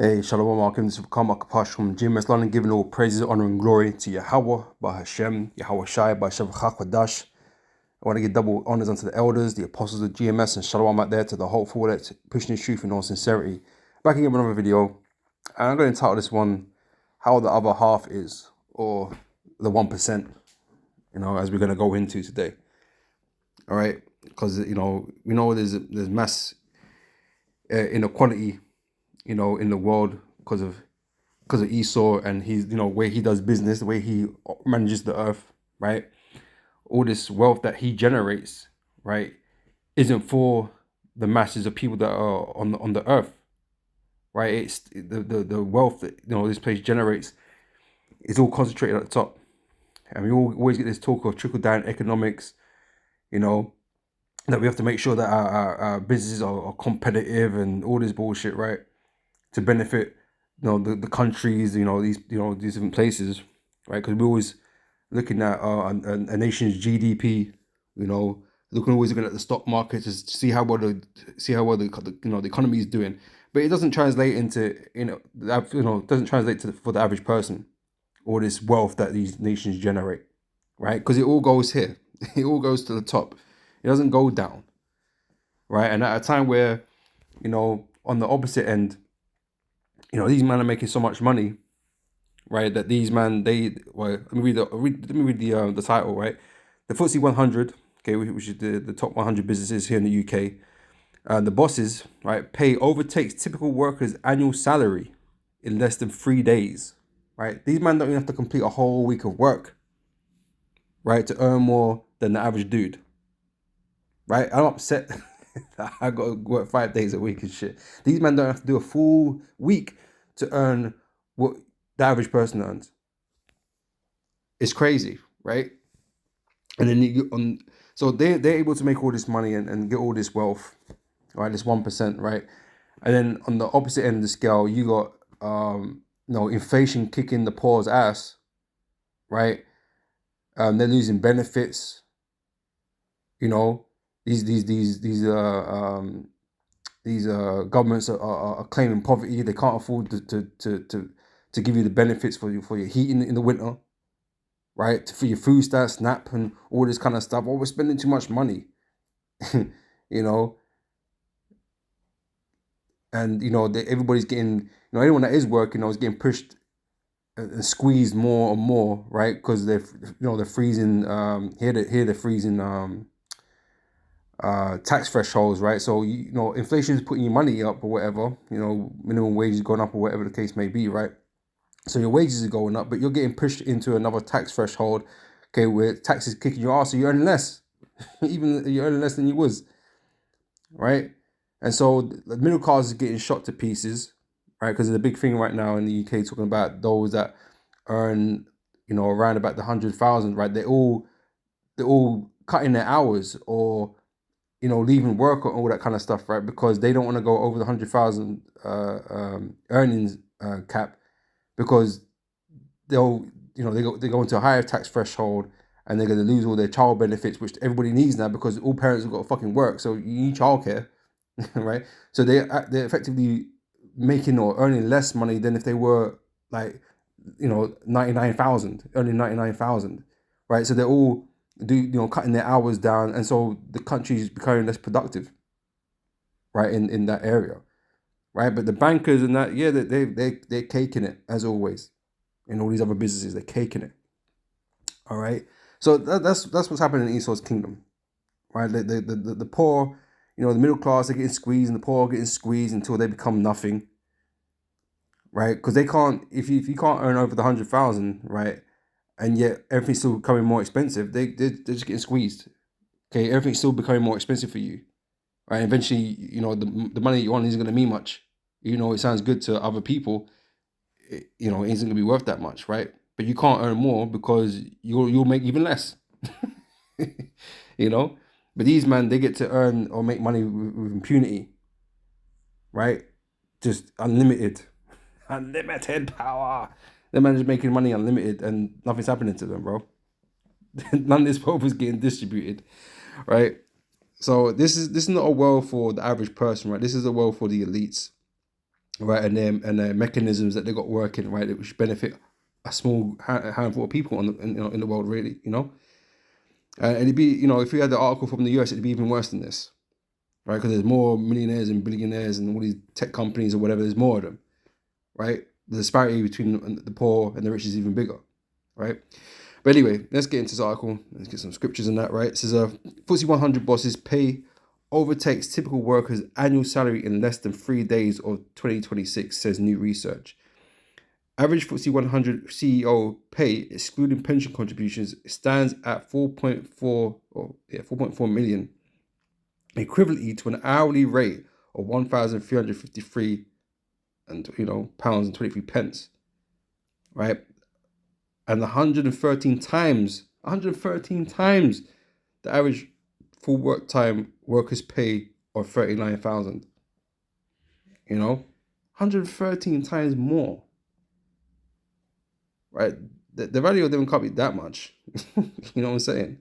Hey, Shalom, welcome. This is Karma Kapash from GMS London, giving all praises, honor, and glory to Yahweh, by Hashem, Yahweh Shai, by Shem Chachwadash. I want to give double honors unto the elders, the apostles of GMS, and Shalom out there to the hopeful that's pushing the truth in all sincerity. Back again with another video, and I'm going to title this one, How the Other Half Is, or the 1%, as we're going to go into today. All right, because, we know there's mass inequality, in the world because of Esau and he's where he does business, the way he manages the earth, right? All this wealth that he generates, right, isn't for the masses of people that are on the earth, right? It's the wealth that this place generates is all concentrated at the top, and we always get this talk of trickle down economics, that we have to make sure that our businesses are competitive and all this bullshit, right? To benefit, the countries, these different places, right? Because we're always looking at a nation's GDP, looking at the stock market to see how well the economy is doing, but it doesn't translate into doesn't translate for the average person, all this wealth that these nations generate, right? Because it all goes here, it all goes to the top, it doesn't go down, right? And at a time where, on the opposite end, these men are making so much money, right? That these men, let me read the title, right? The FTSE 100, okay, which is the top 100 businesses here in the UK. The bosses, right, pay overtakes typical workers' annual salary in less than 3 days, right? These men don't even have to complete a whole week of work, right, to earn more than the average dude, right? I'm upset that I got to work 5 days a week and shit. These men don't have to do a full week to earn what the average person earns. It's crazy, right? And then so they're able to make all this money and get all this wealth, right? This 1%, right? And then on the opposite end of the scale, you got inflation kicking the poor's ass, right? They're losing benefits. These governments are claiming poverty. They can't afford to give you the benefits for your heating in the winter, right? For your food stamp, SNAP, and all this kind of stuff. Well, we're spending too much money, and everybody's getting, anyone that is working, is getting pushed and squeezed more and more, right? Because they're freezing. Here they're freezing tax thresholds, right? So inflation is putting your money up or whatever. Minimum wage is going up or whatever the case may be, right? So your wages are going up, but you're getting pushed into another tax threshold, okay, where taxes kicking your ass, so you're earning less. Even you're earning less than you was, right? And so the middle class is getting shot to pieces, right? Because there's a big thing right now in the UK talking about those that earn, around about the 100,000, right? They're all cutting their hours or leaving work or all that kind of stuff, right? Because they don't want to go over the 100,000 earnings cap, because they'll they go into a higher tax threshold and they're going to lose all their child benefits, which everybody needs now because all parents have got to fucking work, so you need childcare, right? So they're effectively making or earning less money than if they were like 99,000, earning 99,000, right? So they're all cutting their hours down, and so the country is becoming less productive, right, in that area, right? But the bankers and that, yeah, they're caking it as always. In all these other businesses, they're caking it. All right, so that's what's happening in Esau's kingdom, right? The poor, the middle class are getting squeezed, and the poor are getting squeezed until they become nothing, right? Because they can't, if you can't earn over the 100,000, right, and yet everything's still becoming more expensive, they're just getting squeezed. Okay, everything's still becoming more expensive for you, right? Eventually, the money you want isn't going to mean much. It sounds good to other people. It isn't going to be worth that much, right? But you can't earn more because you'll make even less. But these men, they get to earn or make money with impunity, right? Just unlimited power. The man is making money unlimited and nothing's happening to them, bro. None of this wealth is getting distributed, right? So this is not a world for the average person, right? This is a world for the elites, right? And their mechanisms that they got working, right, which benefit a small handful of people in the world, really, and it'd be, if you had the article from the US, it'd be even worse than this, right? Because there's more millionaires and billionaires and all these tech companies or whatever. There's more of them, right? The disparity between the poor and the rich is even bigger, right? But anyway, let's get into this article. Let's get some scriptures in that, right? It says, FTSE 100 bosses pay overtakes typical workers' annual salary in less than 3 days of 2026, says new research. Average FTSE 100 CEO pay, excluding pension contributions, stands at 4.4 million, equivalently to an hourly rate of 1,353 pounds and 23 pence, right? And 113 times the average full work time workers pay of 39,000. 113 times more, right? The value of them can't be that much. You know what I'm saying?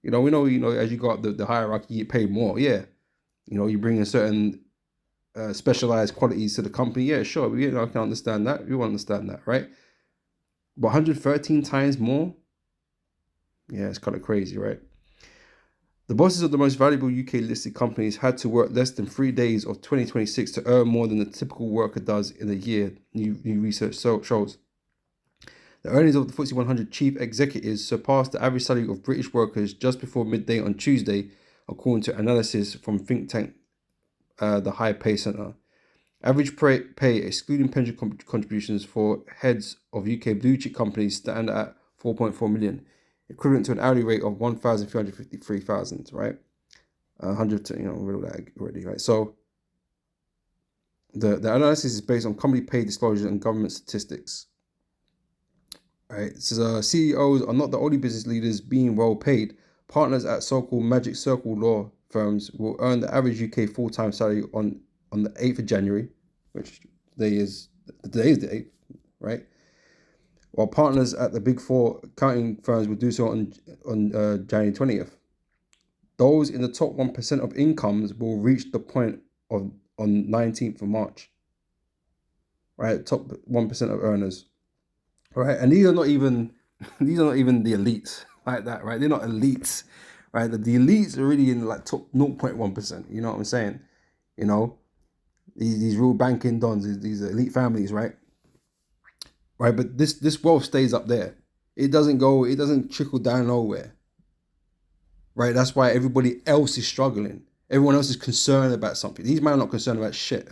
We know, as you go up the hierarchy, you pay more. Yeah. You bring in certain specialized qualities to the company. Yeah, sure. I can understand that. We understand that, right? But 113 times more? Yeah, it's kind of crazy, right? The bosses of the most valuable UK listed companies had to work less than 3 days of 2026 to earn more than the typical worker does in a year, new research shows. The earnings of the FTSE 100 chief executives surpassed the average salary of British workers just before midday on Tuesday, according to analysis from think tank the High Pay Centre. Average pay, excluding pension contributions for heads of UK blue chip companies, stand at 4.4 million, equivalent to an hourly rate of 1,353,000, right? 100, read all that already, right? So the analysis is based on company pay disclosures and government statistics. Right, it says CEOs are not the only business leaders being well paid. Partners at so-called magic circle law firms will earn the average UK full-time salary on the 8th of January, which today is the 8th, right? While partners at the big four accounting firms will do so on January 20th. Those in the top 1% of incomes will reach the point on 19th of March. Right, top 1% of earners. Right, and these are not even the elites like that, right? They're not elites, right? The elites are really in like top 0.1%. You know what I'm saying? These real banking dons, these elite families, right? Right, but this wealth stays up there. It doesn't trickle down nowhere. Right, that's why everybody else is struggling. Everyone else is concerned about something. These men are not concerned about shit.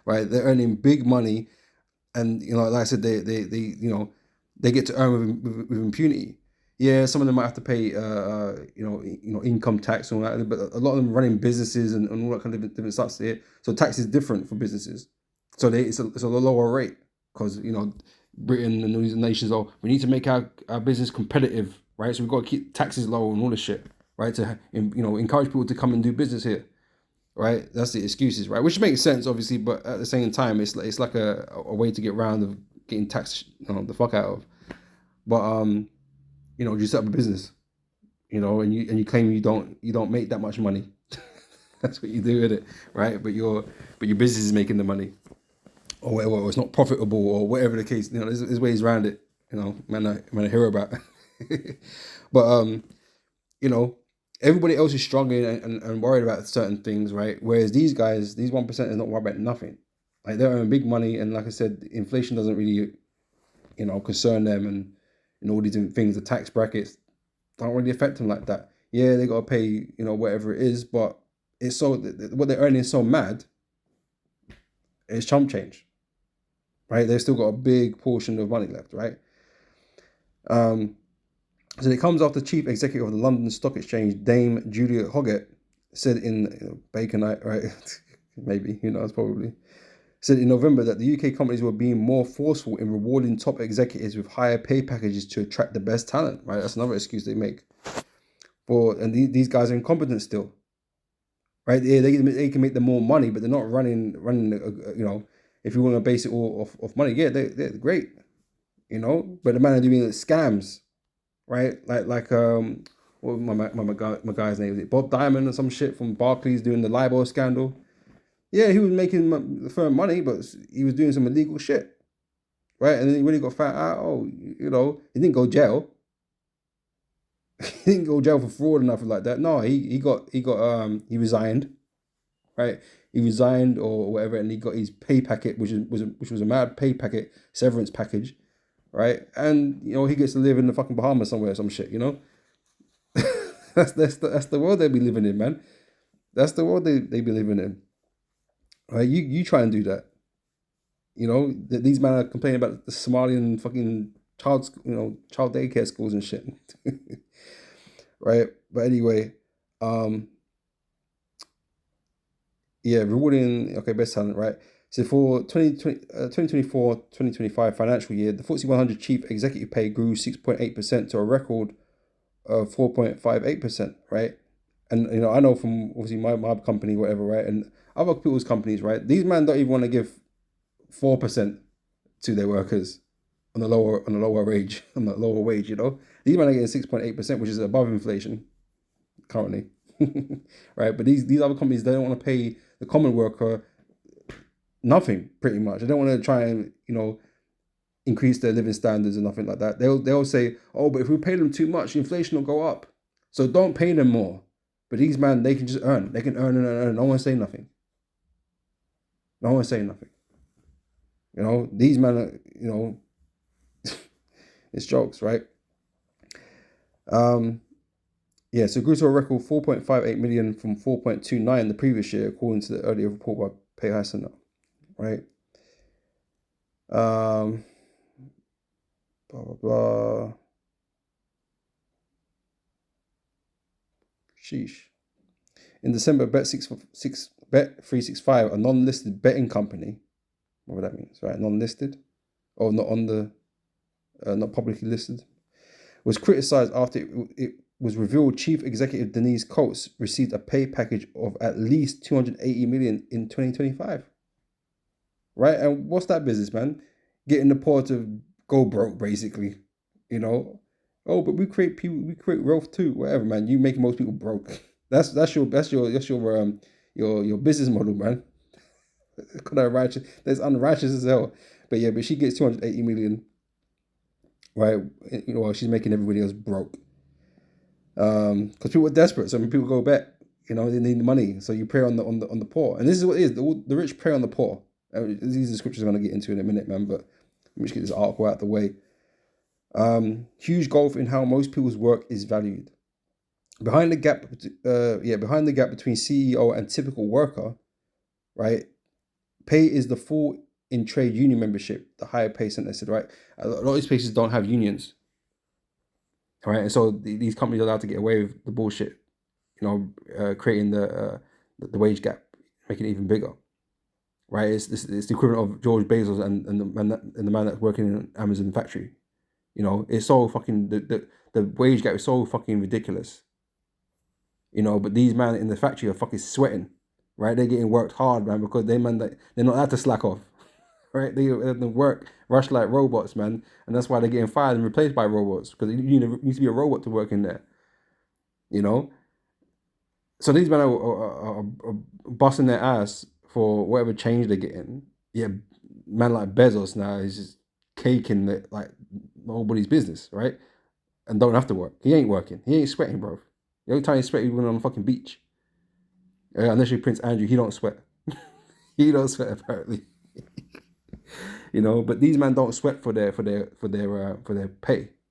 Right, they're earning big money, and like I said, they get to earn with impunity. Yeah, some of them might have to pay income tax and all that, but a lot of them running businesses and all that kind of different stuff here. So tax is different for businesses. So it's a lower rate because Britain and all these nations we need to make our business competitive, right? So we've got to keep taxes low and all this shit, right? To encourage people to come and do business here. Right, that's the excuses, right? Which makes sense, obviously, but at the same time, it's like a way to get around of getting taxed, the fuck out of. But you set up a business, and you claim you don't make that much money. That's what you do with it, right? But your business is making the money, or whatever, or it's not profitable, or whatever the case. There's ways around it. Man, I hear about. But everybody else is struggling and worried about certain things, right? Whereas these guys, these 1% is not worried about nothing. Like they're earning big money, and like I said, inflation doesn't really, concern them, and all these different things. The tax brackets don't really affect them like that. Yeah, they gotta pay, whatever it is, but it's so what they're earning is so mad. It's chump change, right? They've still got a big portion of money left, right? So it comes after chief executive of the London Stock Exchange, Dame Julia Hoggett, said in Baconite, right? Maybe, who knows, probably. Said in November that the UK companies were being more forceful in rewarding top executives with higher pay packages to attract the best talent, right? That's another excuse they make. And these guys are incompetent still, right? Yeah, they can make them more money, but they're not running. If you want to base it all off money, yeah, they're great, But the man are doing scams, right? What my guy's name is it? Bob Diamond or some shit from Barclays doing the LIBOR scandal. Yeah, he was making the firm money, but he was doing some illegal shit, right? And then he really got found out. Oh, he didn't go jail. He didn't go jail for fraud or nothing like that. No, he resigned, right? He resigned or whatever, and he got his pay packet, which was a mad pay packet, severance package, right? And he gets to live in the fucking Bahamas somewhere, or some shit. That's the world they be living in, man. That's the world they be living in. Right? You try and do that. These men are complaining about the Somalian fucking child daycare schools and shit. Right? But anyway, um, yeah, rewarding, okay, best talent, right? So for 2024-2025 financial year, the FTSE 100 chief executive pay grew 6.8% to a record of 4.58%, right? And I know from obviously my company, whatever, right? And other people's companies, right? These men don't even want to give 4% to their workers on the lower wage, These men are getting 6.8%, which is above inflation currently. Right? But these other companies, they don't want to pay the common worker nothing, pretty much. They don't want to try and, increase their living standards and nothing like that. They'll say, oh, but if we pay them too much, inflation will go up. So don't pay them more. But these men, they can just earn. They can earn and earn. No one say nothing. No one say nothing. These men are, it's jokes, right? Yeah, so it grew to a record 4.58 million from 4.29 the previous year, according to the earlier report by Pay Hassan, right? Blah blah blah. Sheesh. In December, Bet365, a non-listed betting company, whatever that means, right? Non-listed, or not on the, not publicly listed, was criticized after it was revealed Chief Executive Denise Coates received a pay package of at least 280 million in 2025. Right? And what's that business, man? Getting the poor to go broke, basically. Oh, but we create people, we create wealth too. Whatever, man. You making most people broke. That's your business model, man. Kind of righteous. That's unrighteous as hell. But yeah, but she gets 280 million, right? While she's making everybody else broke. Because people are desperate, so when people go back, they need the money. So you prey on the poor, and this is what it is: the rich prey on the poor. These are the scriptures I'm going to get into in a minute, man. But let me just get this article out of the way. Huge gulf in how most people's work is valued. Behind the gap between CEO and typical worker, right? Pay is the fall in trade union membership, the higher pay center said, right? A lot of these places don't have unions, right? And so these companies are allowed to get away with the bullshit, creating the wage gap, making it even bigger, right? It's the equivalent of George Bezos and the man that's working in an Amazon factory. It's so fucking the wage gap is so fucking ridiculous. But these men in the factory are fucking sweating, right? They're getting worked hard, man, because they're not allowed to slack off, right? They work rush like robots, man, and that's why they're getting fired and replaced by robots because you need to be a robot to work in there, you know. So these men are busting their ass for whatever change they're getting. Yeah, man like Bezos now is just caking it like nobody's business, right? And don't have to work. He ain't working. He ain't sweating, bro. The only time he sweat is when on the fucking beach. Unless you're Prince Andrew, he don't sweat. He don't sweat apparently. But these men don't sweat for their pay.